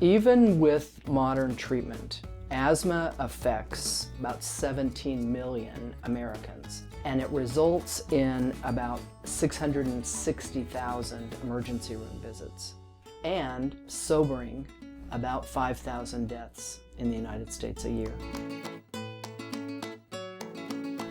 Even with modern treatment, asthma affects about 17 million Americans, and it results in about 660,000 emergency room visits and sobering about 5,000 deaths in the United States a year.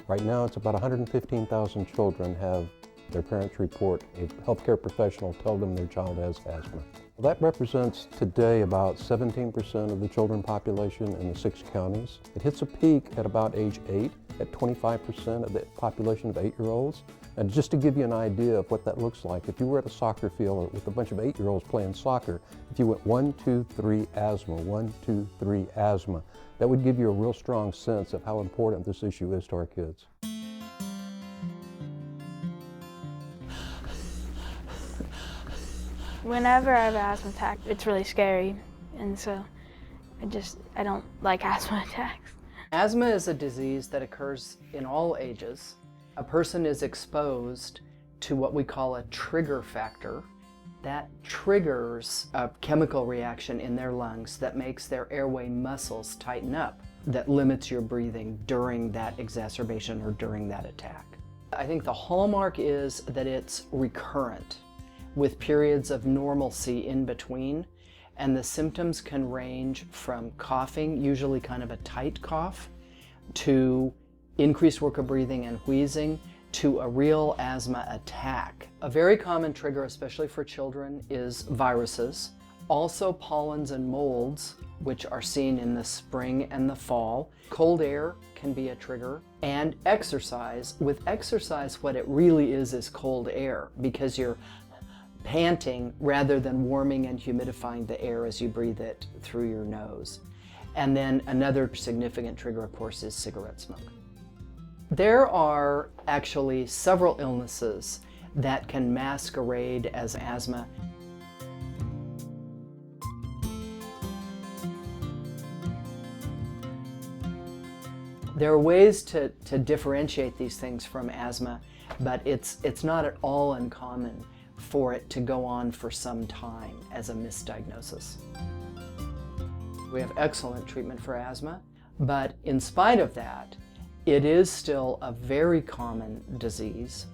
Right now, it's about 115,000 children have their parents report a healthcare professional tell them their child has asthma. Well, that represents today about 17% of the children population in the 6 counties. It hits a peak at about age 8, at 25% of the population of 8-year-olds. And just to give you an idea of what that looks like, if you were at a soccer field with a bunch of 8-year-olds playing soccer, if you went 1, 2, 3, asthma, 1, 2, 3, asthma, that would give you a real strong sense of how important this issue is to our kids. Whenever I have an asthma attack, it's really scary, and so I don't like asthma attacks. Asthma is a disease that occurs in all ages. A person is exposed to what we call a trigger factor. That triggers a chemical reaction in their lungs that makes their airway muscles tighten up, that limits your breathing during that exacerbation or during that attack. I think the hallmark is that it's recurrent, with periods of normalcy in between, and the symptoms can range from coughing, usually kind of a tight cough, to increased work of breathing and wheezing, to a real asthma attack. A very common trigger, especially for children, is viruses. Also pollens and molds, which are seen in the spring and the fall. Cold air can be a trigger. And exercise. With exercise, what it really is cold air, because you're panting rather than warming and humidifying the air as you breathe it through your nose. And then another significant trigger, of course, is cigarette smoke. There are actually several illnesses that can masquerade as asthma. There are ways to differentiate these things from asthma, but it's not at all uncommon for it to go on for some time as a misdiagnosis. We have excellent treatment for asthma, but in spite of that, it is still a very common disease.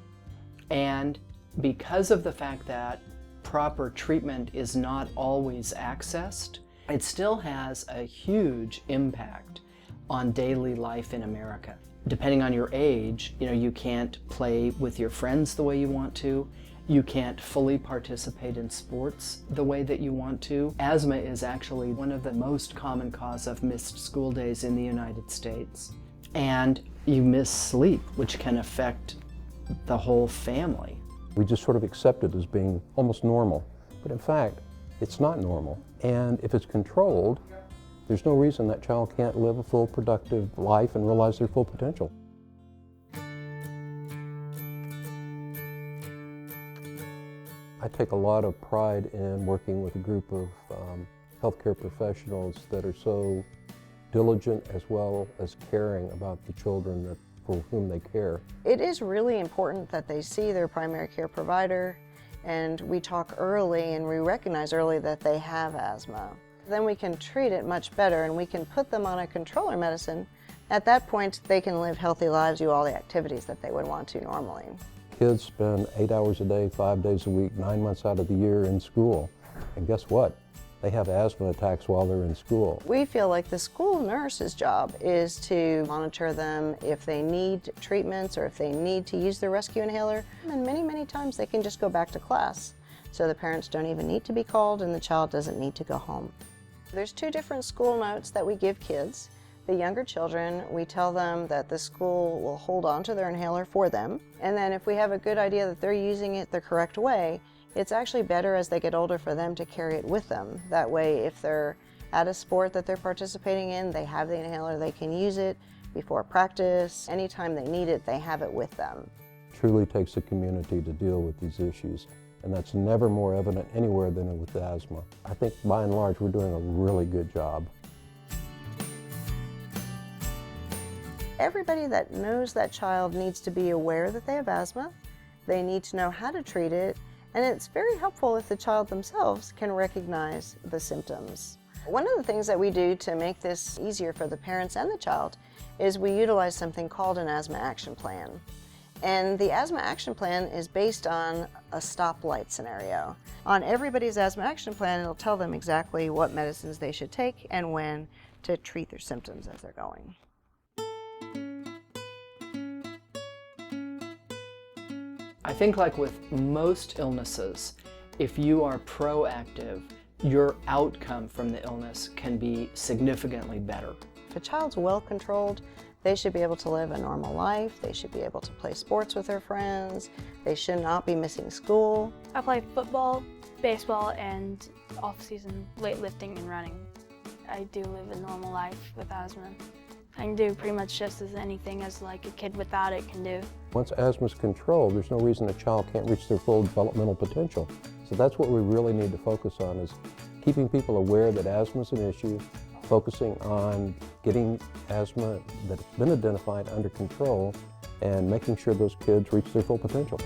And because of the fact that proper treatment is not always accessed, it still has a huge impact on daily life in America. Depending on your age, you can't play with your friends the way you want to. You can't fully participate in sports the way that you want to. Asthma is actually one of the most common cause of missed school days in the United States. And you miss sleep, which can affect the whole family. We just sort of accept it as being almost normal. But in fact, it's not normal. And if it's controlled, there's no reason that child can't live a full, productive life and realize their full potential. I take a lot of pride in working with a group of healthcare professionals that are so diligent as well as caring about the children for whom they care. It is really important that they see their primary care provider, and we talk early and we recognize early that they have asthma. Then we can treat it much better, and we can put them on a controller medicine. At that point, they can live healthy lives, do all the activities that they would want to normally. Kids spend 8 hours a day, 5 days a week, 9 months out of the year in school. And guess what? They have asthma attacks while they're in school. We feel like the school nurse's job is to monitor them if they need treatments or if they need to use their rescue inhaler. And many, many times they can just go back to class. So the parents don't even need to be called and the child doesn't need to go home. There's 2 different school notes that we give kids. The younger children, we tell them that the school will hold on to their inhaler for them. And then if we have a good idea that they're using it the correct way, it's actually better as they get older for them to carry it with them. That way, if they're at a sport that they're participating in, they have the inhaler, they can use it before practice. Anytime they need it, they have it with them. It truly takes a community to deal with these issues, and that's never more evident anywhere than with asthma. I think by and large, we're doing a really good job. Everybody that knows that child needs to be aware that they have asthma. They need to know how to treat it, and it's very helpful if the child themselves can recognize the symptoms. One of the things that we do to make this easier for the parents and the child is we utilize something called an asthma action plan. And the asthma action plan is based on a stoplight scenario. On everybody's asthma action plan, it'll tell them exactly what medicines they should take and when to treat their symptoms as they're going. I think like with most illnesses, if you are proactive, your outcome from the illness can be significantly better. If a child's well controlled, they should be able to live a normal life. They should be able to play sports with their friends. They should not be missing school. I play football, baseball, and off-season weightlifting and running. I do live a normal life with asthma. I can do pretty much just as anything as like a kid without it can do. Once asthma is controlled, there's no reason a child can't reach their full developmental potential. So that's what we really need to focus on, is keeping people aware that asthma is an issue, focusing on getting asthma that's been identified under control, and making sure those kids reach their full potential.